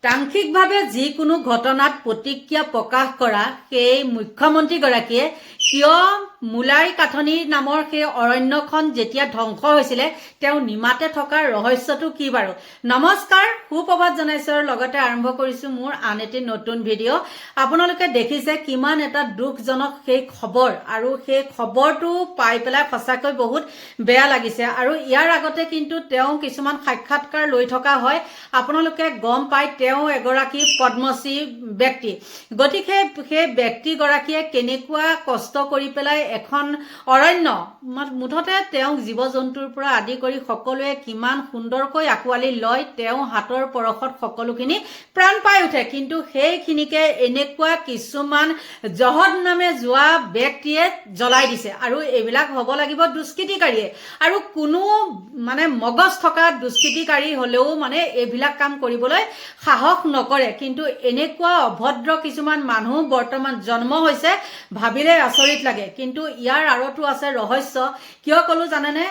তাংক্ষিকভাৱে যিকোনো ঘটনাত প্ৰতিক্ৰিয়া প্ৰকাশ কৰা সেই মুখ্যমন্ত্ৰীগৰাকীয়ে কিয় মুলাই কাঠনি নামৰ সেই অৰণ্যখন যেতিয়া ধ্বংস হৈছিলে তেওঁ নিমাতে থকাৰ ৰহস্যটো কি বাৰু? নমস্কাৰ, সুপ্ৰভাত জনাইছো আৰু লগতে আৰম্ভ কৰিছো মোৰ আন এটি নতুন ভিডিঅ'। আপোনালোকে দেখিছে কিমান এটা দুখজনক সেই খবৰ, আৰু সেই খবৰটো পাই পেলাই সঁচাকৈ বহুত বেয়া লাগিছে। আৰু ইয়াৰ আগতে কিন্তু তেওঁ কিছুমান সাক্ষাৎকাৰ লৈ থকা হয়, আপোনালোকে গম পায় তেওঁ এগৰাকী পদ্মশ্ৰী ব্যক্তি। গতিকে সেই ব্যক্তিগৰাকীয়ে কেনেকুৱা কষ্ট কৰি পেলাই এখন অৰণ্য, মুঠতে তেওঁ জীৱ জন্তুৰ পৰা আদি কৰি সকলোৱে কিমান সুন্দৰকৈ আঁকোৱালি লয়, তেওঁ হাতৰ পৰশত সকলোখিনি প্ৰাণ পাই উঠে। কিন্তু সেইখিনিকে এনেকুৱা কিছুমান জহদ নামে যোৱা ব্যক্তিয়ে জ্বলাই দিছে। আৰু এইবিলাক হ'ব লাগিব দুষ্কৃতিকাৰীয়ে, আৰু কোনো মগজ থকা দুষ্কৃতিকাৰী হ'লেও এইবিলাক কাম কৰিবলৈ সাহস নকৰে। কিন্তু এনেকুৱা অভদ্ৰ কিছুমান মানুহ বৰ্তমান জন্ম হৈছে, ভাবিলে আচৰিত লাগে। কিন্তু ইয়াৰ আঁৰতো আছে ৰহস্য। কিয় ক'লো জানেনে?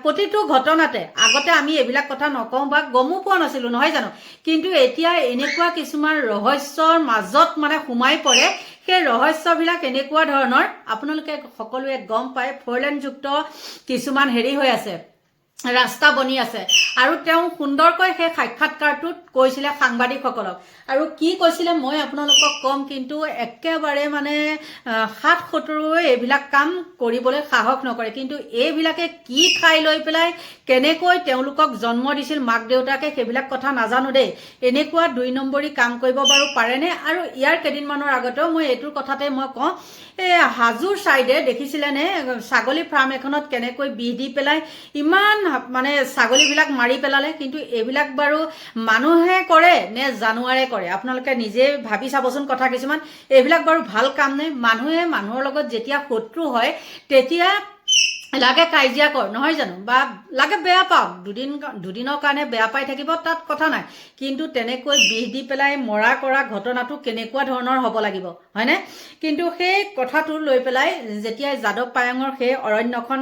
প্ৰতিটো ঘটনাতে আগতে আমি এইবিলাক কথা নকওঁ বা গমো পোৱা নাছিলো, নহয় জানো? কিন্তু এতিয়া এনেকুৱা কিছুমান ৰহস্যৰ মাজত সোমাই পৰে। সেই ৰহস্যবিলাক এনেকুৱা ধৰণৰ, আপোনালোকে সকলোৱে গম পায় ফ'ৰলেনযুক্ত কিছুমান হৈ আছে, ৰাস্তা বনি আছে। আৰু তেওঁ সুন্দৰকৈ সেই সাক্ষাৎকাৰটোত কৈছিলে সাংবাদিকসকলক, আৰু কি কৈছিলে মই আপোনালোকক কম। কিন্তু একেবাৰে সাত সতৰুৱে এইবিলাক কাম কৰিবলৈ সাহস নকৰে। কিন্তু এইবিলাকে কি খাই লৈ পেলাই কেনেকৈ তেওঁলোকক জন্ম দিছিল মাক দেউতাকে, সেইবিলাক কথা নাজানো দেই। এনেকুৱা ২ নম্বৰী কাম কৰিব বাৰু পাৰেনে? আৰু ইয়াৰ কেইদিনমানৰ আগতেও মই এইটোৰ কথাতে মই কওঁ, এই হাজোৰ চাইডে দেখিছিলেনে ছাগলী ফাৰ্ম এখনত কেনেকৈ বিহ দি পেলাই ইমান ছাগলীবিলাক মাৰি পেলালে। কিন্তু এইবিলাক বাৰু মানুহে কৰে নে জানুৱাৰে কৰে? আপোনালোকে নিজে ভাবি চাবচোন কথা কিছুমান। এইবিলাক বাৰু ভাল কাম নে? মানুহে মানুহৰ লগত যেতিয়া শত্ৰু হয় তেতিয়া লাগে কাজিয়া কৰ, নহয় জানো? বা লাগে বেয়া পাওক, দুদিনৰ কাৰণে বেয়া পাই থাকিব, তাত কথা নাই। কিন্তু তেনেকৈ বিষ দি পেলাই মৰা কৰা ঘটনাটো কেনেকুৱা ধৰণৰ হ'ব লাগিব, হয়নে? কিন্তু সেই কথাটো লৈ পেলাই যেতিয়া যাদৱ পায়েঙৰ সেই অৰণ্যখন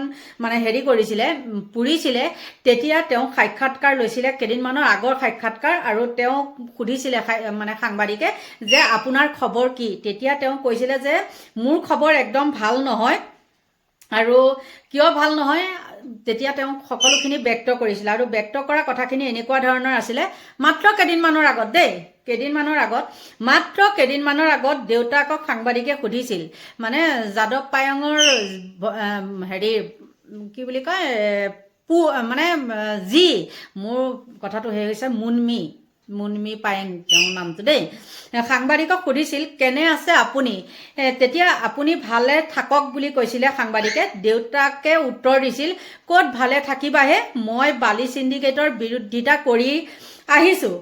কৰিছিলে, পুৰিছিলে, তেতিয়া তেওঁ সাক্ষাৎকাৰ লৈছিলে, কেইদিনমানৰ আগৰ সাক্ষাৎকাৰ। আৰু তেওঁ সুধিছিলে সাংবাদিকে যে আপোনাৰ খবৰ কি? তেতিয়া তেওঁ কৈছিলে যে মোৰ খবৰ একদম ভাল নহয়। আৰু কিয় ভাল নহয়, তেতিয়া তেওঁ সকলোখিনি ব্যক্ত কৰিছিলে। আৰু ব্যক্ত কৰা কথাখিনি এনেকুৱা ধৰণৰ আছিলে, মাত্ৰ কেইদিনমানৰ আগত দেউতাকক সাংবাদিকে সুধিছিল, যাদৱ পায়েঙৰ কি বুলি কয়, যি মোৰ কথাটো হৈছে মুনমী পায়েং তেওঁৰ নামটো দেই। সাংবাদিকক সুধিছিল কেনে আছে আপুনি, তেতিয়া আপুনি ভালে থাকক বুলি কৈছিলে সাংবাদিকে। দেউতাকে উত্তৰ দিছিল, ক'ত ভালে থাকিবাহে, মই বালি চিণ্ডিকেটৰ বিৰোধিতা কৰি আহিছোঁ।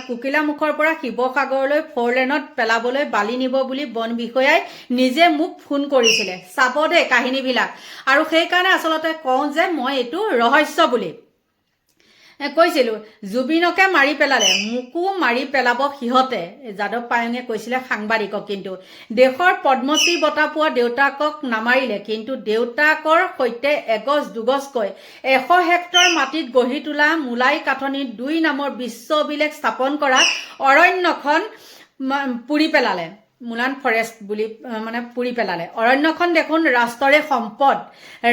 কুকিলামুখৰ পৰা শিৱসাগৰলৈ 4 লেনত পেলাবলৈ বালি নিব বুলি বন বিষয়াই নিজে মোক ফোন কৰিছিলে। চাব দেই কাহিনীবিলাক। আৰু সেইকাৰণে আচলতে কওঁ যে মই এইটো ৰহস্য বুলি কৈছিলো। জুবিনকে মাৰি পেলালে, মোকো মাৰি পেলাব সিহঁতে, যাদৱ পায়েঙে কৈছিলে সাংবাদিকক। কিন্তু দেশৰ পদ্মশ্ৰী বঁটা পোৱা দেউতাকক নামাৰিলে, কিন্তু দেউতাকৰ সৈতে এগজ দুগজকৈ 100 হেক্টৰ মাটিত গঢ়ি তোলা মুলাই কাঠনি 2 নামৰ বিশ্ব অভিলেখ স্থাপন কৰা অৰণ্যখন পুৰি পেলালে। মুলান ফৰেষ্ট বুলি পুৰি পেলালে। অৰণ্যখন দেখোন ৰাষ্ট্ৰৰে সম্পদ।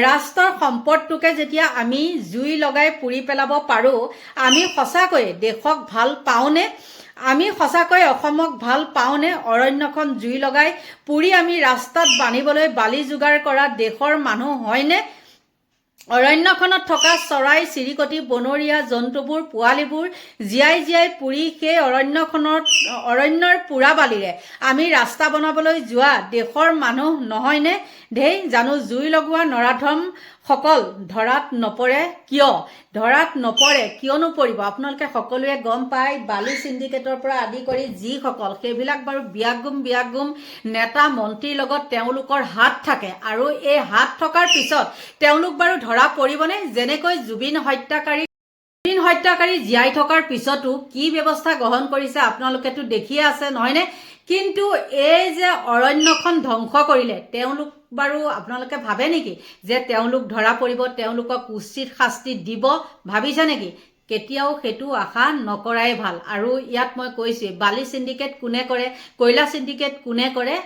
ৰাষ্ট্ৰৰ সম্পদটোকে যেতিয়া আমি জুই লগাই পুৰি পেলাব পাৰোঁ, আমি সঁচাকৈয়ে দেশক ভাল পাওঁনে? আমি সঁচাকৈ অসমক ভাল পাওঁনে? অৰণ্যখন জুই লগাই পুৰি আমি ৰাস্তাত বান্ধিবলৈ বালি যোগাৰ কৰা দেশৰ মানুহ হয়নে? অৰণ্যখনত থকা চৰাই চিৰিকটি বনৰীয়া জন্তুবোৰ পোৱালিবোৰ জীয়াই জীয়াই পুৰি সেই অৰণ্যৰ পোৰা বালিৰে আমি ৰাস্তা বনাবলৈ যোৱা দেশৰ মানুহ নহয়নে? জানো জুই লগোৱা নৰাধম সকল ধৰাত নপৰে কিয়? ধৰাত নপৰে, কিয়নো পৰিব? আপোনালোকে সকলোৱে গম পায়, বালি চিণ্ডিকেটৰ পৰা আদি কৰি যিসকল, সেইবিলাক বাৰু বিয়াগুম নেতা মন্ত্ৰীৰ লগত তেওঁলোকৰ হাত থাকে। আৰু এই হাত থকাৰ পিছত তেওঁলোক বাৰু ধৰা পৰিবনে? যেনেকৈ জুবিন হত্যাকাৰী জীয়াই থকাৰ পিছতো কি ব্যৱস্থা গ্ৰহণ কৰিছে আপোনালোকেতো দেখিয়ে আছে, নহয়নে? কিন্তু এই যে অৰণ্যখন ধ্বংস কৰিলে, তেওঁলোক বাৰু আপোনালোকে ভাবে নেকি যে তেওঁলোক ধৰা পৰিব, তেওঁলোকক উচিত শাস্তি দিব? ভাবিছে নেকি? কেতিয়াও সেইটো আশা নকৰাই ভাল। আৰু ইয়াত মই কৈছোঁ বালি চিণ্ডিকেট কোনে কৰে, কয়লা চিণ্ডিকেট কোনে কৰে,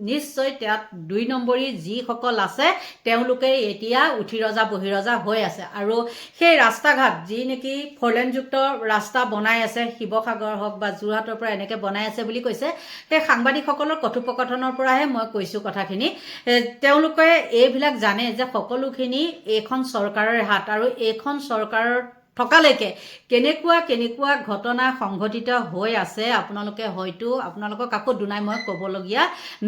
নিশ্চয় তাত 2 নম্বৰী যিসকল আছে তেওঁলোকে এতিয়া উঠি ৰজা বহি ৰজা হৈ আছে। আৰু সেই ৰাস্তা ঘাট যি নেকি ফ'ৰলেনযুক্ত ৰাস্তা বনাই আছে, শিৱসাগৰ হওক বা যোৰহাটৰ পৰা এনেকৈ বনাই আছে বুলি কৈছে, সেই সাংবাদিকসকলৰ কথোপকথনৰ পৰাহে মই কৈছোঁ কথাখিনি। তেওঁলোকে এইবিলাক জানে যে সকলোখিনি এইখন চৰকাৰৰ হাত, আৰু এইখন চৰকাৰৰ থকালৈকে কেনেকুৱা ঘটনা সংঘটিত হৈ আছে আপোনালোকে হয়তো আপোনালোকক আকৌ দুনাই মই ক'বলগীয়া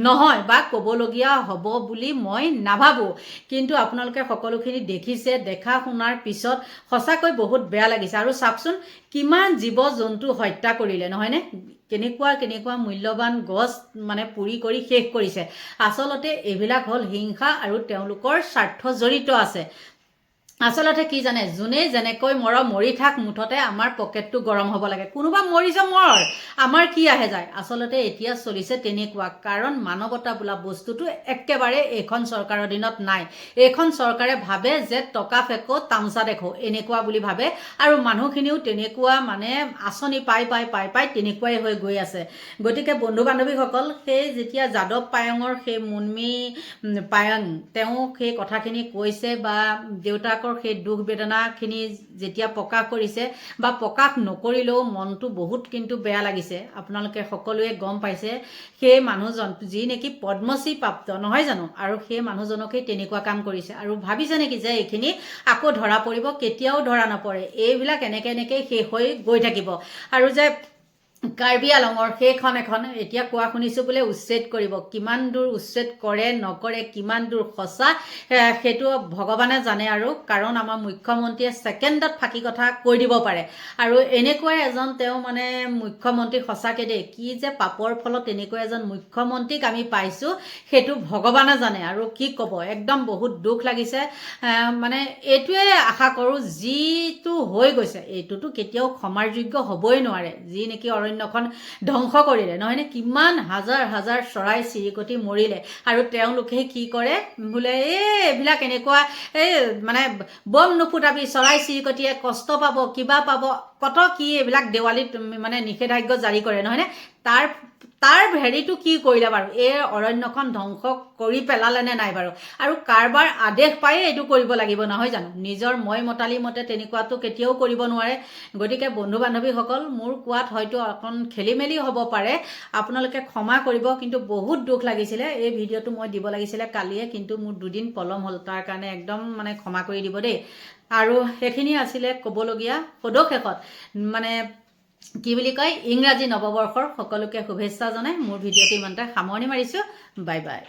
নহয় বা ক'বলগীয়া হ'ব বুলি মই নাভাবোঁ। কিন্তু আপোনালোকে সকলোখিনি দেখিছে, দেখা শুনাৰ পিছত সঁচাকৈ বহুত বেয়া লাগিছে। আৰু চাওকচোন কিমান জীৱ জন্তু হত্যা কৰিলে নহয়নে, কেনেকুৱা মূল্যৱান গছ মানে পুৰি কৰি শেষ কৰিছে। আচলতে এইবিলাক হ'ল হিংসা আৰু তেওঁলোকৰ স্বাৰ্থ জড়িত আছে। আচলতে কি জানে, যোনে যেনেকৈ মৰি থাক, মুঠতে আমাৰ পকেটটো গৰম হ'ব লাগে, কোনোবা মৰিছে মৰ, আমাৰ কি আহে যায়। আচলতে এতিয়া চলিছে তেনেকুৱা, কাৰণ মানৱতা বোলা বস্তুটো একেবাৰে এইখন চৰকাৰৰ দিনত নাই। এইখন চৰকাৰে ভাবে যে টকা ফেকো তামচা দেখো এনেকুৱা বুলি ভাবে, আৰু মানুহখিনিও তেনেকুৱা মানে আঁচনি পাই তেনেকুৱাই হৈ গৈ আছে। গতিকে বন্ধু বান্ধৱীসকল, সেই যেতিয়া যাদৱ পায়ঙৰ সেই মুনমী পায়ং তেওঁ সেই কথাখিনি কৈছে বা দেউতাকৰ সেই দুখ বেদনাখিনি যেতিয়া প্ৰকাশ কৰিছে বা প্ৰকাশ নকৰিলেও মনটো বহুত কিন্তু বেয়া লাগিছে। আপোনালোকে সকলোৱে গম পাইছে সেই মানুহজন যি নেকি পদ্মশ্ৰী প্ৰাপ্ত নহয় জানো, আৰু সেই মানুহজনকেই তেনেকুৱা কাম কৰিছে। আৰু ভাবিছে নেকি যে এইখিনি আকৌ ধৰা পৰিব? কেতিয়াও ধৰা নপৰে। এইবিলাক এনেকৈ শেষ হৈ গৈ থাকিব। আৰু যে কাৰ্বি আলঙৰ সেইখন এখন এতিয়া কোৱা শুনিছোঁ বোলে উচ্ছেদ কৰিব। কিমান দূৰ উচ্ছেদ কৰে নকৰে, কিমান দূৰ সঁচা সেইটো ভগৱানে জানে। আৰু কাৰণ আমাৰ মুখ্যমন্ত্ৰীয়ে ছেকেণ্ডত ফাঁকি কথা কৈ দিব পাৰে। আৰু এনেকুৱাই এজন তেওঁ মানে মুখ্যমন্ত্ৰী, সঁচাকৈ দেই, কি যে পাপৰ ফলত এনেকুৱা এজন মুখ্যমন্ত্ৰীক আমি পাইছোঁ সেইটো ভগৱানে জানে। আৰু কি ক'ব, একদম বহুত দুখ লাগিছে। মানে এইটোৱে আশা কৰোঁ, যিটো হৈ গৈছে এইটোতো কেতিয়াও ক্ষমাৰ যোগ্য হ'বই নোৱাৰে। যি নেকি অৰণ্যখন ধ্বংস কৰিলে নহয়নে, কিমান হাজাৰ চৰাই চিৰিকটি মৰিলে, আৰু তেওঁলোকে কি কৰে বোলে এইবিলাক এনেকুৱা মানে বম নুফুটাবি, চৰাই চিৰিকটিয়ে কষ্ট পাব, কিবা পাব, কত কি এইবিলাক দেৱালীত মানে নিষেধাজ্ঞা জাৰি কৰে নহয়নে। তাৰ হেৰিটো কি কৰিলে বাৰু? এই অৰণ্যখন ধ্বংস কৰি পেলালে নে নাই বাৰু? আৰু কাৰবাৰ আদেশ পায়ে এইটো কৰিব লাগিব নহয় জানো? নিজৰ মই মতালি মতে তেনেকুৱাটো কেতিয়াও কৰিব নোৱাৰে। গতিকে বন্ধু বান্ধৱীসকল, মোৰ কোৱাত হয়তো অকণ খেলি মেলি হ'ব পাৰে, আপোনালোকে ক্ষমা কৰিব। কিন্তু বহুত দুখ লাগিছিলে, এই ভিডিঅ'টো মই দিব লাগিছিলে কালিয়ে, কিন্তু মোৰ 2 দিন পলম হ'ল, তাৰ কাৰণে একদম মানে ক্ষমা কৰি দিব দেই। আৰু সেইখিনি আছিলে ক'বলগীয়া। সদশেষত মানে কি বুলি কয়, ইংৰাজী নৱবৰ্ষৰ সকলোকে শুভেচ্ছা জনাই মোৰ ভিডিঅ'টো ইমানতে সামৰণি মাৰিছোঁ। Bye bye.